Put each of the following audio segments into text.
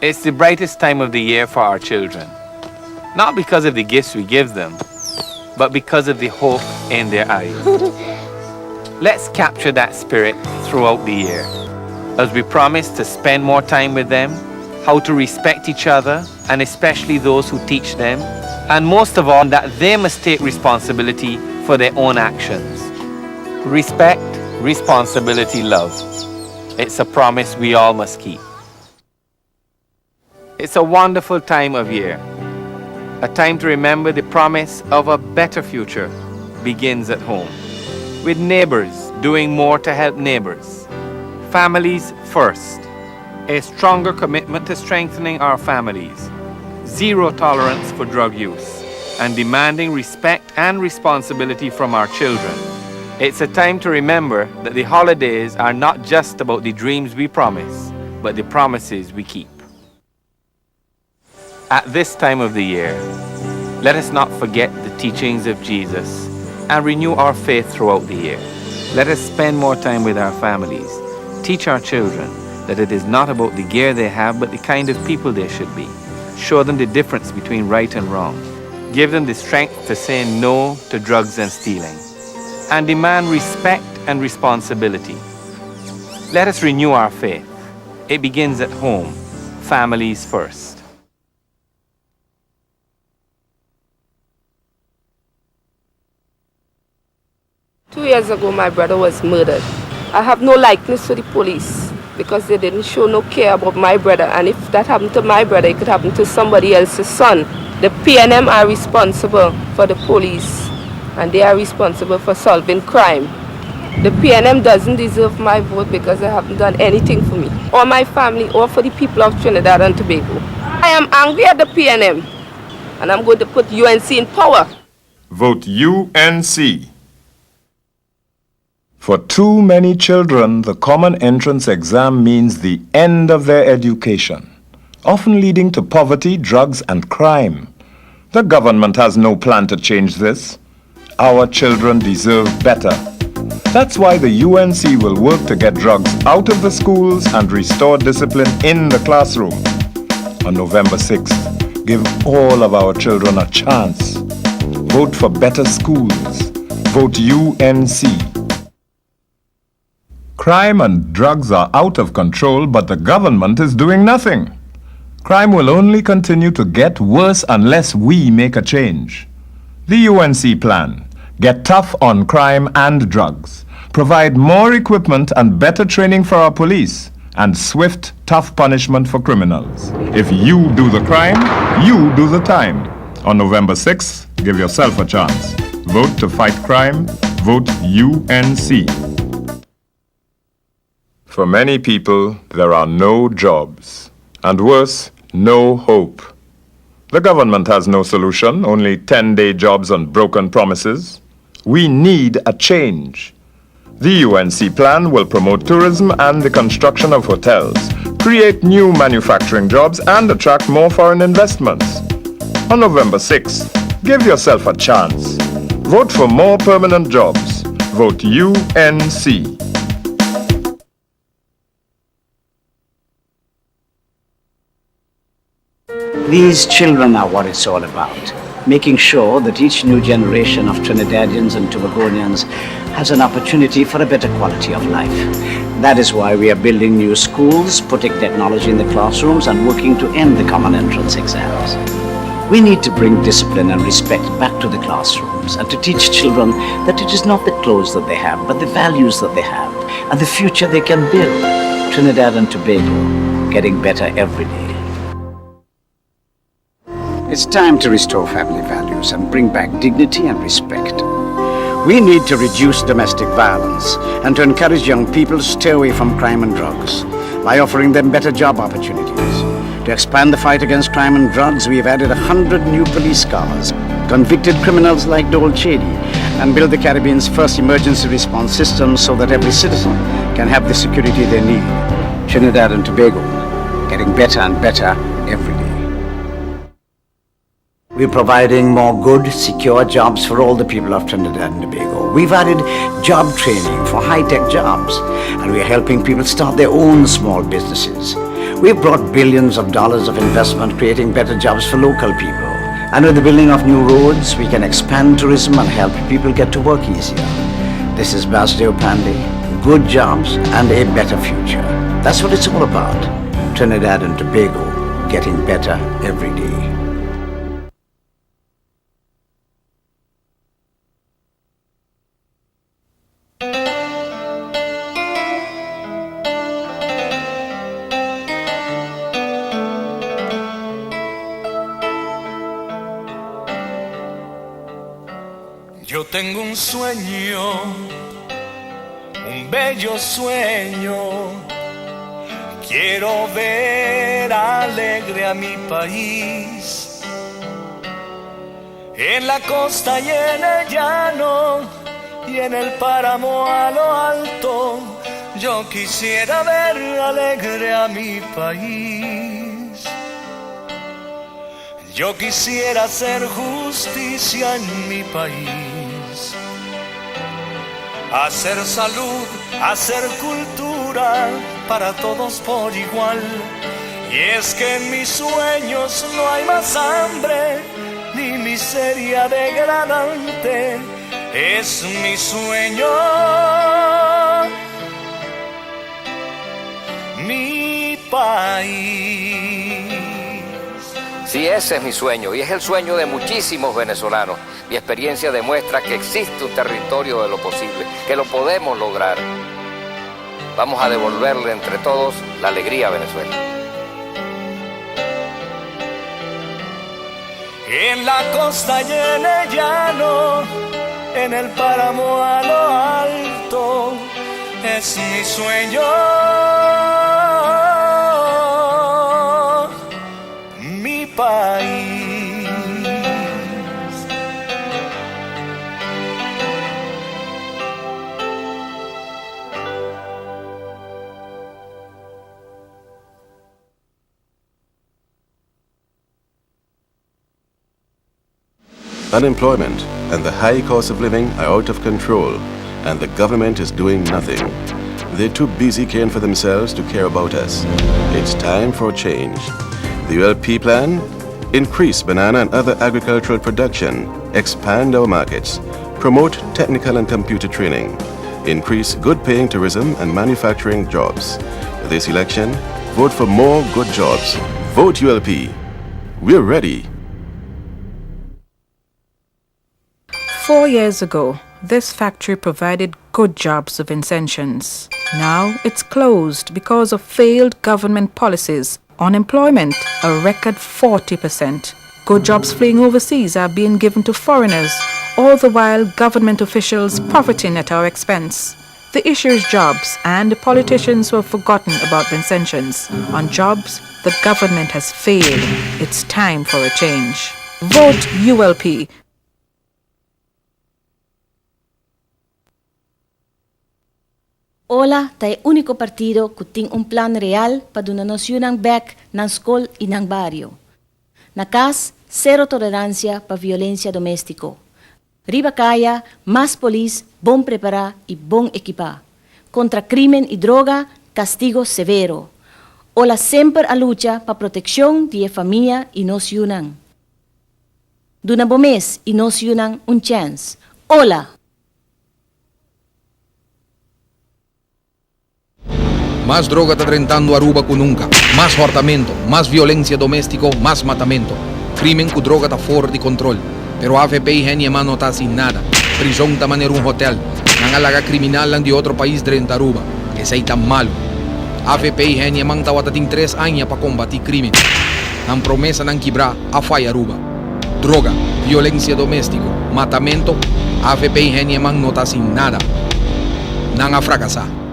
It's the brightest time of the year for our children, not because of the gifts we give them, but because of the hope in their eyes. Let's capture that spirit throughout the year, as we promise to spend more time with them, how to respect each other, and especially those who teach them, and most of all, that they must take responsibility for their own actions. Respect, responsibility, love. It's a promise we all must keep. It's a wonderful time of year, a time to remember the promise of a better future begins at home, with neighbors doing more to help neighbors. Families first, a stronger commitment to strengthening our families, zero tolerance for drug use, and demanding respect and responsibility from our children. It's a time to remember that the holidays are not just about the dreams we promise, but the promises we keep. At this time of the year, let us not forget the teachings of Jesus and renew our faith throughout the year. Let us spend more time with our families. Teach our children that it is not about the gear they have, but the kind of people they should be. Show them the difference between right and wrong. Give them the strength to say no to drugs and stealing. And demand respect and responsibility. Let us renew our faith. It begins at home, families first. 2 years ago, my brother was murdered. I have no likeness to the police because they didn't show no care about my brother. And if that happened to my brother, it could happen to somebody else's son. The PNM are responsible for the police, and they are responsible for solving crime. The PNM doesn't deserve my vote because they haven't done anything for me, or my family, or for the people of Trinidad and Tobago. I am angry at the PNM, and I'm going to put UNC in power. Vote UNC. For too many children, the common entrance exam means the end of their education, often leading to poverty, drugs, and crime. The government has no plan to change this. Our children deserve better. That's why the UNC will work to get drugs out of the schools and restore discipline in the classroom. On November 6th, give all of our children a chance. Vote for better schools. Vote UNC. Crime and drugs are out of control, but the government is doing nothing. Crime will only continue to get worse unless we make a change. The UNC plan: get tough on crime and drugs, provide more equipment and better training for our police, and swift, tough punishment for criminals. If you do the crime, you do the time. On November 6th, give yourself a chance. Vote to fight crime. Vote UNC. For many people, there are no jobs, and worse, no hope. The government has no solution, only 10-day jobs and broken promises. We need a change. The UNC plan will promote tourism and the construction of hotels, create new manufacturing jobs, and attract more foreign investments. On November 6th, give yourself a chance. Vote for more permanent jobs. Vote UNC. These children are what it's all about, making sure that each new generation of Trinidadians and Tobagonians has an opportunity for a better quality of life. That is why we are building new schools, putting technology in the classrooms, and working to end the common entrance exams. We need to bring discipline and respect back to the classrooms and to teach children that it is not the clothes that they have, but the values that they have and the future they can build. Trinidad and Tobago, getting better every day. It's time to restore family values and bring back dignity and respect. We need to reduce domestic violence and to encourage young people to stay away from crime and drugs by offering them better job opportunities. To expand the fight against crime and drugs, we've added 100 new police cars, convicted criminals like Dole Chady, and built the Caribbean's first emergency response system so that every citizen can have the security they need. Trinidad and Tobago, getting better and better every day. We're providing more good, secure jobs for all the people of Trinidad and Tobago. We've added job training for high-tech jobs, and we're helping people start their own small businesses. We've brought billions of dollars of investment creating better jobs for local people. And with the building of new roads, we can expand tourism and help people get to work easier. This is Basdeo Pandey, good jobs and a better future. That's what it's all about. Trinidad and Tobago, getting better every day. Yo tengo un sueño, un bello sueño. Quiero ver alegre a mi país, en la costa y en el llano, y en el páramo a lo alto. Yo quisiera ver alegre a mi país. Yo quisiera hacer justicia en mi país, hacer salud, hacer cultura para todos por igual. Y es que en mis sueños no hay más hambre ni miseria degradante. Es mi sueño, mi país. Sí, ese es mi sueño y es el sueño de muchísimos venezolanos. Mi experiencia demuestra que existe un territorio de lo posible, que lo podemos lograr. Vamos a devolverle entre todos la alegría a Venezuela. En la costa y en el llano, en el páramo a lo alto, es mi sueño. País. Unemployment and the high cost of living are out of control, and the government is doing nothing. They're too busy caring for themselves to care about us. It's time for change. The ULP plan? Increase banana and other agricultural production, expand our markets, promote technical and computer training, increase good-paying tourism and manufacturing jobs. This election, vote for more good jobs. Vote ULP. We're ready. 4 years ago, this factory provided good jobs of Incensions. Now it's closed because of failed government policies. Unemployment, a record 40%. Good jobs fleeing overseas are being given to foreigners, all the while government officials profiting at our expense. The issue is jobs, and the politicians who have forgotten about the Incentions. On jobs, the government has failed. It's time for a change. Vote ULP. Ola tay único partido que tem plan real para nos unang back ng skol e ng barrio. Nakas, zero tolerancia para violencia doméstico. Riba kaya, más polis, bom prepara e bom equipa. Contra crimen e droga, castigo severo. Ola sempre a lucha para protección de familia e nos unang. Duna bomes e nos unang un chance. Ola! Más droga está rentando Aruba que nunca. Más hortamento, más violencia doméstico, más matamento. Crimen con droga está fuera de control. Pero AFP y Genia no está sin nada. Prisión está manera un hotel. Nangalaga criminal lang de otro país de Aruba. Ese es tan malo. AFP y Genia está watating 3 años para combatir crimen. Nan promesa nan quibra a falla Aruba. Droga, violencia doméstico, matamento. AFP y Genia no está sin nada. Nan a fracasar.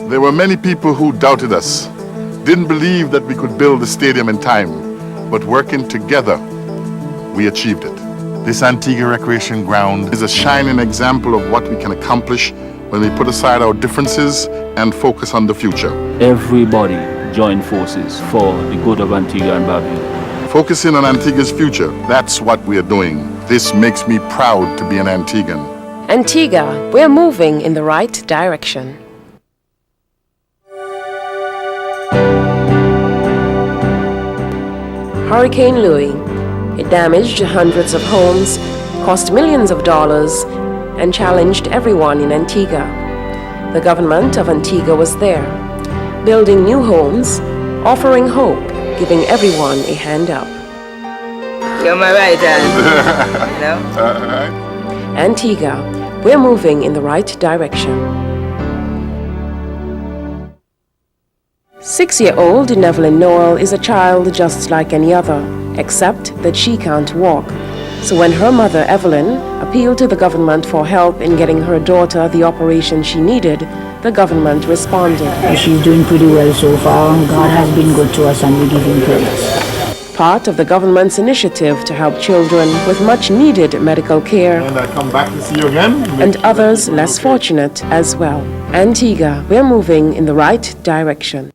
There were many people who doubted us, didn't believe that we could build the stadium in time, but working together, we achieved it. This Antigua Recreation Ground is a shining example of what we can accomplish when we put aside our differences and focus on the future. Everybody join forces for the good of Antigua and Barbuda. Focusing on Antigua's future, that's what we are doing. This makes me proud to be an Antiguan. Antigua, we're moving in the right direction. Hurricane Louis. It damaged hundreds of homes, cost millions of dollars, and challenged everyone in Antigua. The government of Antigua was there, building new homes, offering hope, giving everyone a hand up. You're my right hand. You know? Antigua, we're moving in the right direction. 6-year-old Nevelyn Noel is a child just like any other, except that she can't walk. So when her mother, Evelyn, appealed to the government for help in getting her daughter the operation she needed, the government responded. She's doing pretty well so far. God has been good to us and we give him praise. Part of the government's initiative to help children with much-needed medical care, And I come back to see you again. and others less fortunate as well. Antigua, we're moving in the right direction.